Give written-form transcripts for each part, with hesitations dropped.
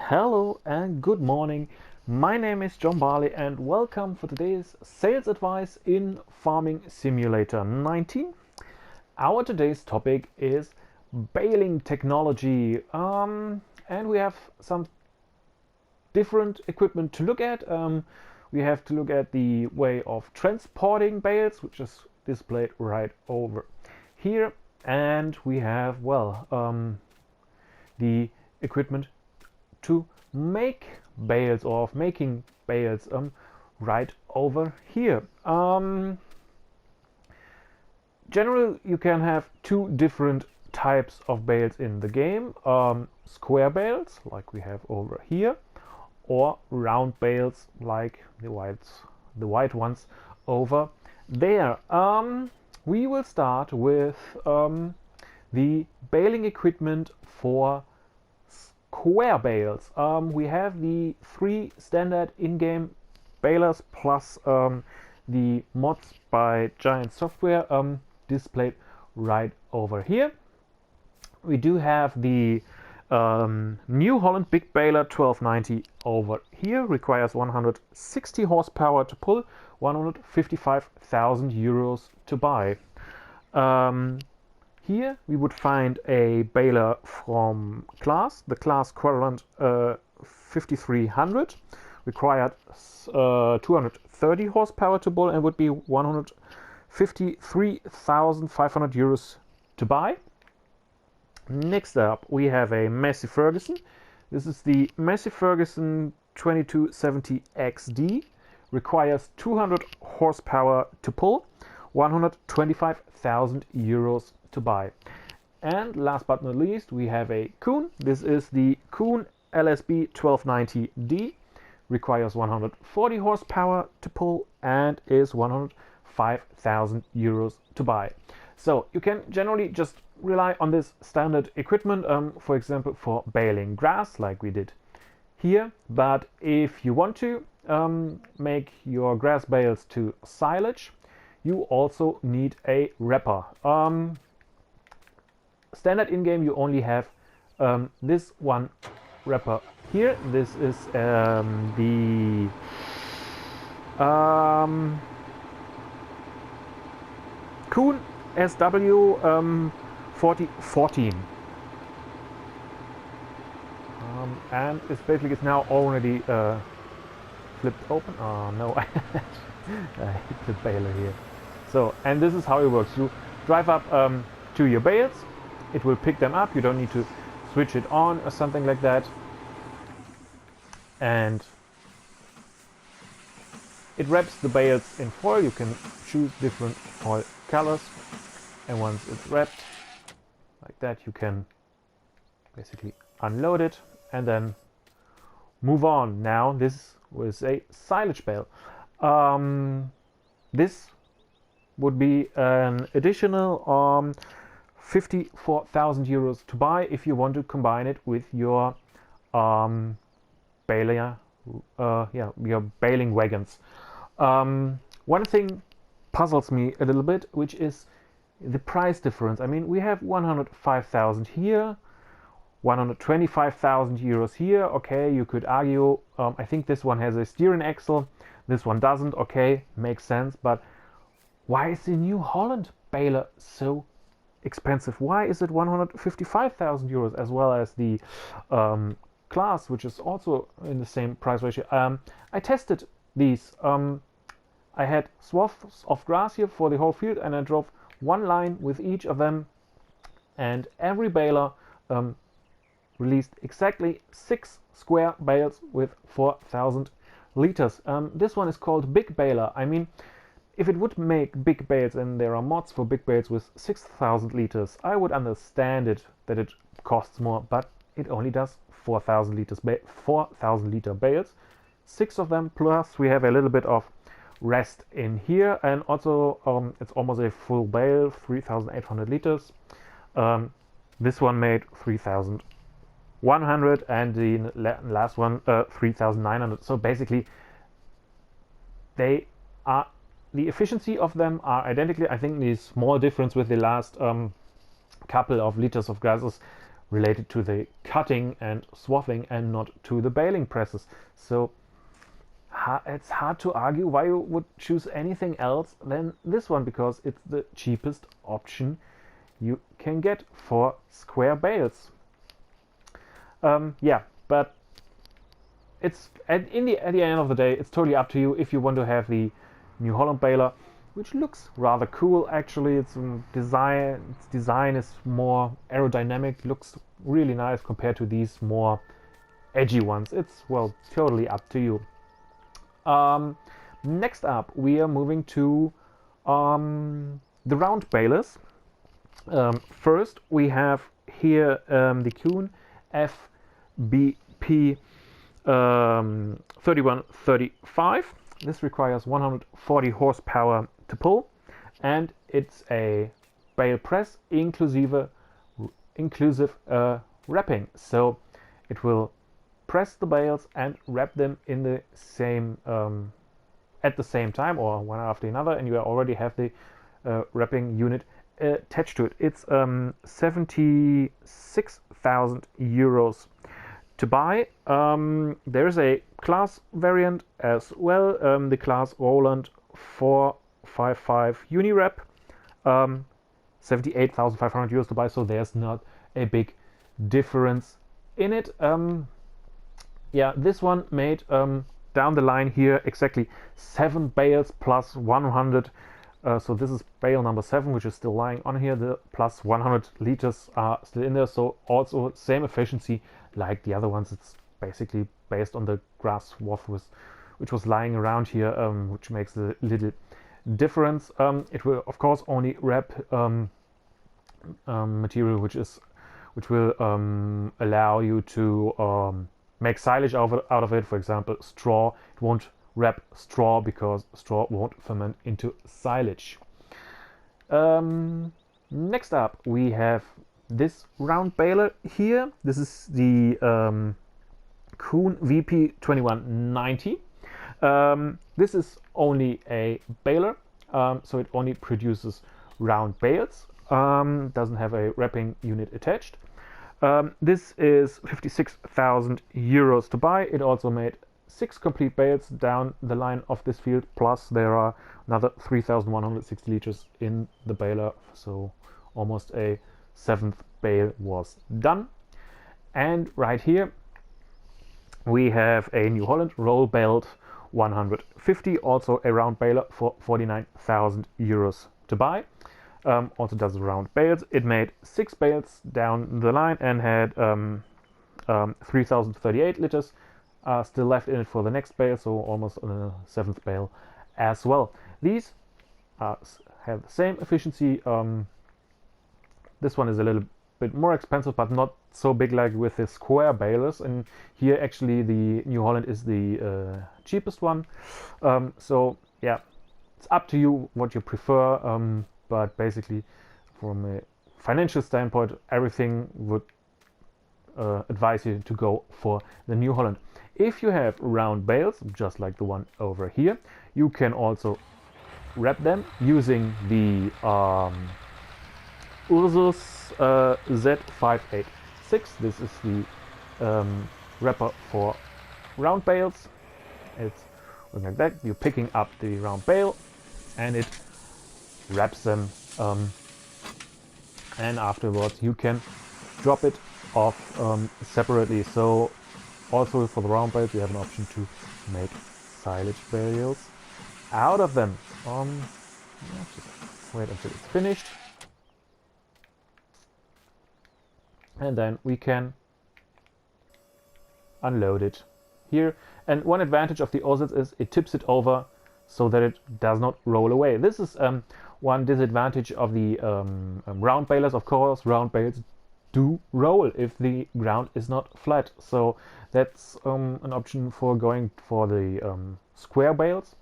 Hello and good morning. My name is John Barley and welcome for today's sales advice in Farming Simulator 19. Our today's topic is baling technology, and we have some different equipment to look at. We have to look at the way of transporting bales, which is displayed right over here, and we have, the equipment to make bales or of making bales right over here. Generally, you can have two different types of bales in the game: square bales, like we have over here, or round bales, like the white ones over there. We will start with the baling equipment for square bales. We have the 3 standard in-game balers plus the mods by Giant Software displayed right over here. We do have the New Holland Big Baler 1290 over here. Requires 160 horsepower to pull, 155,000 euros to buy. Here we would find a baler from class, the class Quadrant 5300, required 230 horsepower to pull and would be 153,500 euros to buy. Next up we have a Massey Ferguson. This is the Massey Ferguson 2270 XD, requires 200 horsepower to pull, 125,000 euros to buy. And last but not least, we have a Kuhn. This is the Kuhn LSB 1290D, requires 140 horsepower to pull and is 105,000 euros to buy. So you can generally just rely on this standard equipment, for example, for baling grass, like we did here. But if you want to make your grass bales to silage, you also need a wrapper. Standard in-game you only have this one wrapper here. This is the Kuhn SW 4014, and it's basically now already flipped open. Oh no, I hit the baler here. So, and this is how it works. You drive up to your bales, it will pick them up. You don't need to switch it on or something like that. And it wraps the bales in foil. You can choose different foil colors. And once it's wrapped like that, you can basically unload it and then move on. Now this was a silage bale. This would be an additional 54,000 euros to buy if you want to combine it with your baler, your baling wagons. One thing puzzles me a little bit, which is the price difference. I mean, we have 105,000 here, 125,000 euros here. Okay, you could argue, I think this one has a steering axle, this one doesn't. Okay, makes sense, but why is the New Holland baler so expensive? Why is it 155,000 euros as well as the class, which is also in the same price ratio? I tested these. I had swaths of grass here for the whole field, and I drove one line with each of them, and every baler released exactly 6 square bales with 4,000 liters. This one is called Big Baler. I mean, if it would make big bales and there are mods for big bales with 6,000 liters, I would understand it that it costs more, but it only does 4,000 liters, 4,000 liter bales. 6 of them, plus we have a little bit of rest in here, and also it's almost a full bale, 3,800 liters. This one made 3,100 and the last one 3,900. So basically they are, the efficiency of them are identical. I think the small difference with the last couple of liters of gases related to the cutting and swathing and not to the baling presses. So it's hard to argue why you would choose anything else than this one, because it's the cheapest option you can get for square bales. Yeah, but it's at the end of the day, it's totally up to you if you want to have the New Holland baler, which looks rather cool actually. Its design is more aerodynamic, looks really nice compared to these more edgy ones. It's, well, totally up to you. Next up, we are moving to the round balers. First, we have here the Kuhn FBP 3135. This requires 140 horsepower to pull, and it's a bale press inclusive wrapping. So it will press the bales and wrap them in the same at the same time, or one after another, and you already have the wrapping unit attached to it. It's 76,000 euros to buy. There's a class variant as well, the class Roland 455 Uniwrap, 78,500 euros to buy, so there's not a big difference in it. Yeah, this one made down the line here exactly 7 bales plus 100. So this is bale number 7, which is still lying on here. The plus 100 liters are still in there, so also same efficiency like the other ones. It's basically based on the grass swath which was lying around here, which makes a little difference. It will of course only wrap material which will allow you to make silage out of it. For example, straw. It won't wrap straw because straw won't ferment into silage. Next up, we have this round baler here. This is the Kuhn VP 2190. This is only a baler, so it only produces round bales. Doesn't have a wrapping unit attached. This is 56,000 euros to buy. It also made 6 complete bales down the line of this field, plus there are another 3,160 liters in the baler, so almost a 7th bale was done. And right here we have a New Holland roll belt 150, also a round baler for 49,000 euros to buy. Also does round bales. It made 6 bales down the line and had 3,038 liters still left in it for the next bale, so almost on a 7th bale as well. These have the same efficiency. This one is a little bit more expensive, but not so big like with the square balers, and here actually the New Holland is the cheapest one. So yeah, it's up to you what you prefer, but basically from a financial standpoint, everything would advise you to go for the New Holland. If you have round bales, just like the one over here, you can also wrap them using the Ursus Z586. This is the wrapper for round bales. It's looking like that. You're picking up the round bale and it wraps them, and afterwards you can drop it off separately. So also for the round bales you have an option to make silage bales out of them. Just wait until it's finished, and then we can unload it here. And one advantage of the Orsatz is it tips it over so that it does not roll away. This is one disadvantage of the round balers. Of course, round bales do roll if the ground is not flat, so that's an option for going for the square bales.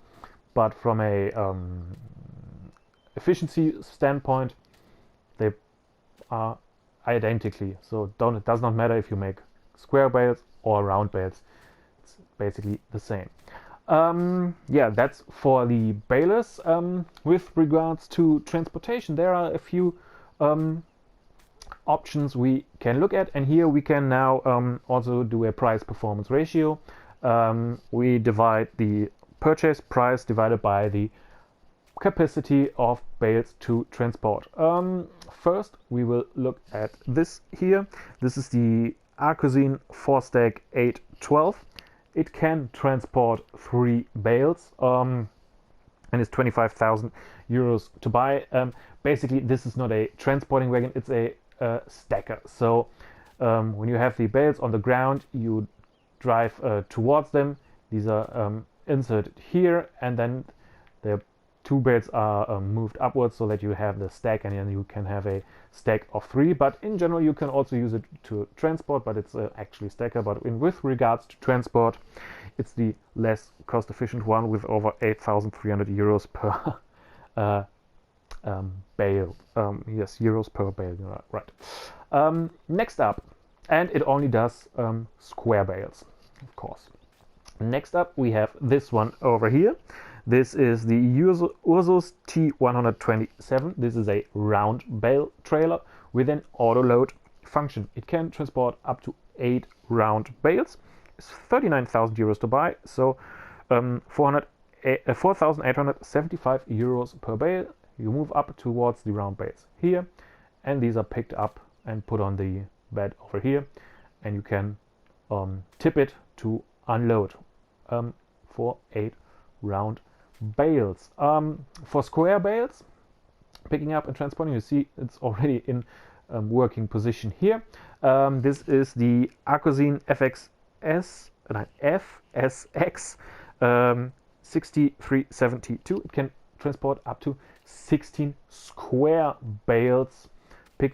But from a efficiency standpoint, they are identically, so it does not matter if you make square bales or round bales. It's basically the same. Yeah, that's for the balers. With regards to transportation, there are a few options we can look at, and here we can now also do a price performance ratio. We divide the purchase price divided by the capacity of bales to transport. First we will look at this here. This is the Arcosin 4-stack 812. It can transport 3 bales and it's 25,000 euros to buy. Basically this is not a transporting wagon, it's a stacker. So when you have the bales on the ground, you drive towards them. These are inserted here, and then the 2 bales are moved upwards so that you have the stack, and then you can have a stack of 3. But in general you can also use it to transport, but it's actually stacker. But with regards to transport, it's the less cost efficient one with over 8,300 euros per bale. Yes, euros per bale, right. Next up, and it only does square bales, of course. Next up we have this one over here. This is the Ursus T127. This is a round bale trailer with an auto load function. It can transport up to 8 round bales. It's 39,000 euros to buy, so 4,875 euros per bale. You move up towards the round bales here, and these are picked up and put on the bed over here, and you can tip it to unload for 8 round bales. For square bales, picking up and transporting, you see it's already in working position here. This is the Arcosin FSX 6372. It can transport up to 16 square bales. It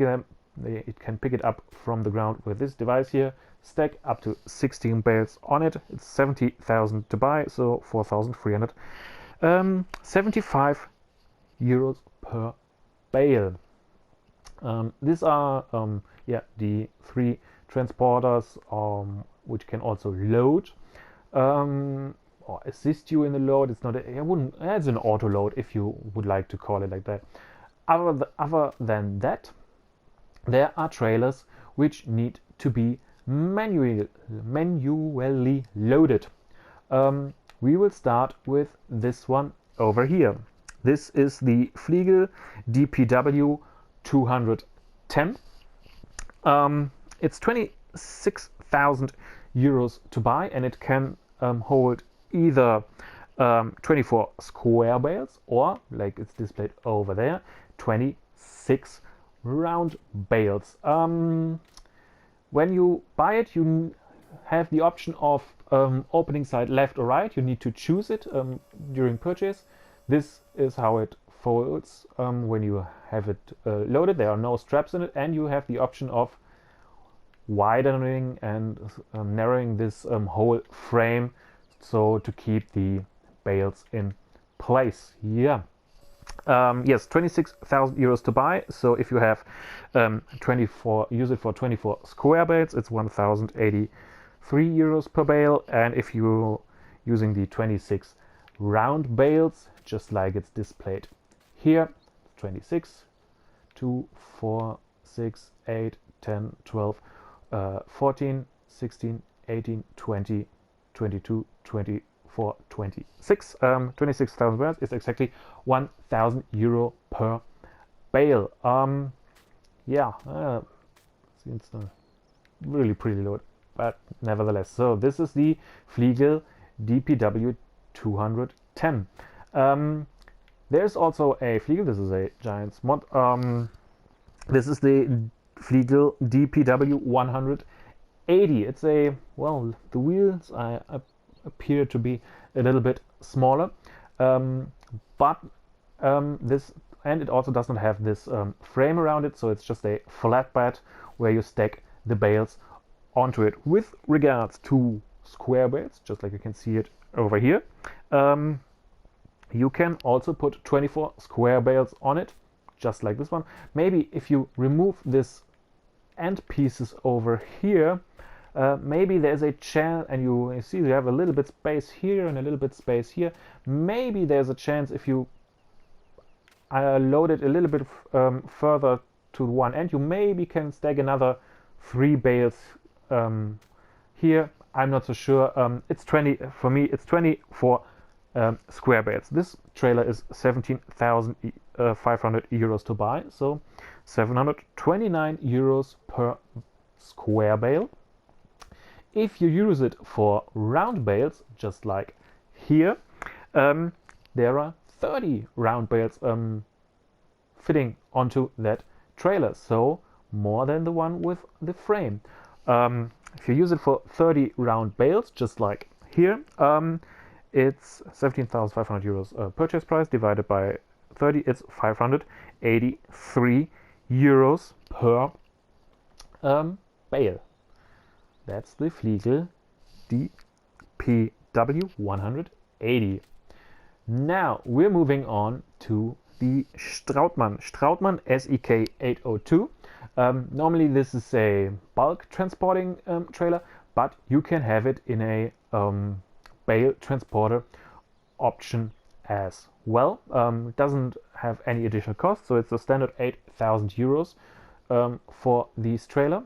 can pick it up from the ground with this device here, stack up to 16 bales on it. It's 70,000 to buy, so 4,375 euros per bale. These are the 3 transporters which can also load or assist you in the load. It's not it's an auto load, if you would like to call it like that. Other than that, there are trailers which need to be manually loaded. We will start with this one over here. This is the Fliegel DPW 210. It's 26,000 euros to buy, and it can hold either 24 square bales or, like it's displayed over there, 26 round bales. When you buy it, you have the option of opening side left or right. You need to choose it during purchase. This is how it folds when you have it loaded. There are no straps in it, and you have the option of widening and narrowing this whole frame, so to keep the bales in place. Yes, 26,000 euros to buy. So if you have 24, use it for 24 square bales, it's 1,083 euros per bale. And if you're using the 26 round bales, just like it's displayed here, 26, 2, 4, 6, 8, 10, 12, 14, 16, 18, 20, 22, 24, 26. 26,000 bales is exactly 1,000 euro per bale. Seems really pretty low, but nevertheless. So this is the Fliegel DPW 210. There's also a Fliegel. This is a Giants mod. This is the Fliegel DPW 180. It's a, well, the wheels appear to be a little bit smaller, but this, and it also does not have this frame around it, so it's just a flatbed where you stack the bales onto it. With regards to square bales, just like you can see it over here, you can also put 24 square bales on it, just like this one. Maybe if you remove this end pieces over here, maybe there's a chance, and you see you have a little bit space here and a little bit space here. Maybe there's a chance if you load it a little bit further to one end. You maybe can stack another 3 bales here. I'm not so sure. It's 20 for me. It's 20 for square bales. This trailer is 17,500 euros to buy, so 729 euros per square bale. If you use it for round bales, just like here, there are 30 round bales fitting onto that trailer, so more than the one with the frame. If you use it for 30 round bales, just like here, it's 17,500 euros purchase price divided by 30. It's 583 euros per bale. That's the Fliegel DPW 180. Now we're moving on to the Strautmann SEK 802. Normally this is a bulk transporting trailer, but you can have it in a bale transporter option as well. It doesn't have any additional cost, so it's a standard 8,000 euros for these trailers.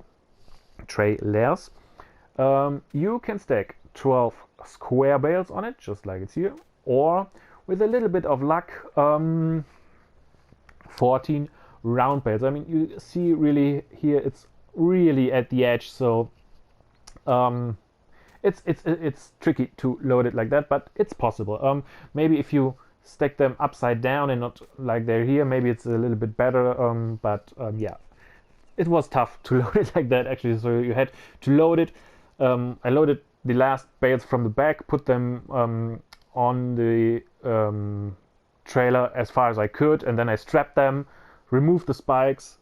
You can stack 12 square bales on it, just like it's here, or with a little bit of luck, 14 round bales. I mean, you see really here it's really at the edge, so it's tricky to load it like that, but it's possible. Maybe if you stack them upside down and not like they're here, maybe it's a little bit better, yeah, it was tough to load it like that actually, so you had to load it. I loaded the last bales from the back, put them on the trailer as far as I could, and then I strapped them, removed the spikes,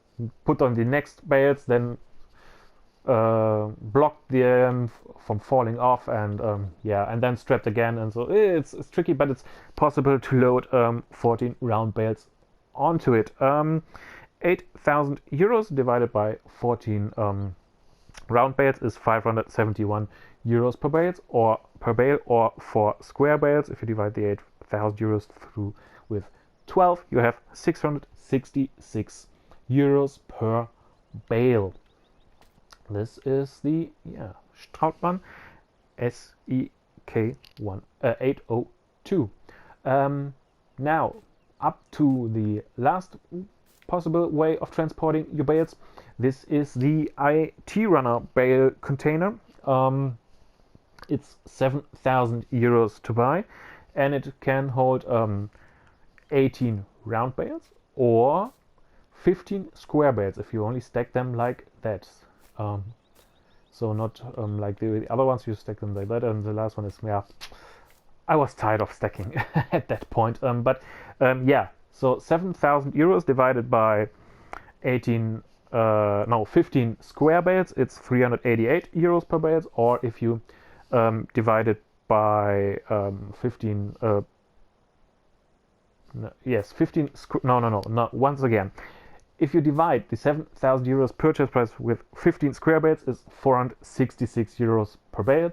put on the next bales, then blocked them from falling off, and yeah, and then strapped again. And so it's tricky, but it's possible to load 14 round bales onto it. 8,000 euros divided by 14 round bales is 571 euros per bale, or for square bales, if you divide the 8,000 euros through with 12, you have 666 euros per bale. This is the Strautmann SEK 802. Now up to the last possible way of transporting your bales. This is the IT Runner bale container. It's 7,000 euros to buy, and it can hold 18 round bales or 15 square bales if you only stack them like that. So not like the other ones, you stack them like that, and the last one is, yeah, I was tired of stacking at that point. Yeah, so 7,000 euros divided by 15 square bales, it's 388 euros per bale, or if you divide it by 15 once again, if you divide the 7,000 euros purchase price with 15 square bales, is 466 euros per bale,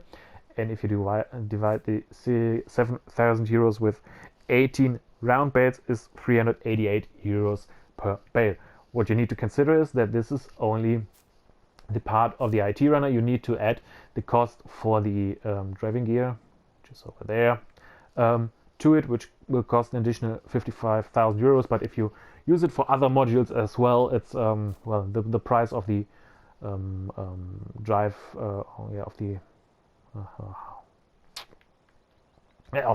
and if you divide the 7,000 euros with 18 round bales, is 388 euros per bale. What you need to consider is that this is only the part of the IT Runner. You need to add the cost for the driving gear, which is over there, to it, which will cost an additional 55,000 euros. But if you use it for other modules as well, it's well, the price of the drive of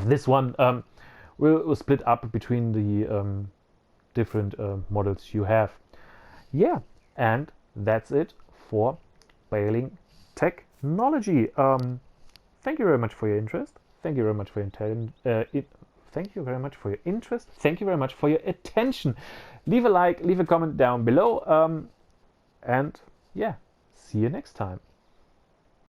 this one will split up between the different models you have. Yeah, and that's it for Baling Technology. Thank you very much for your interest. Thank you very much for your thank you very much for your interest. Thank you very much for your attention. Leave a like, leave a comment down below, and yeah, see you next time.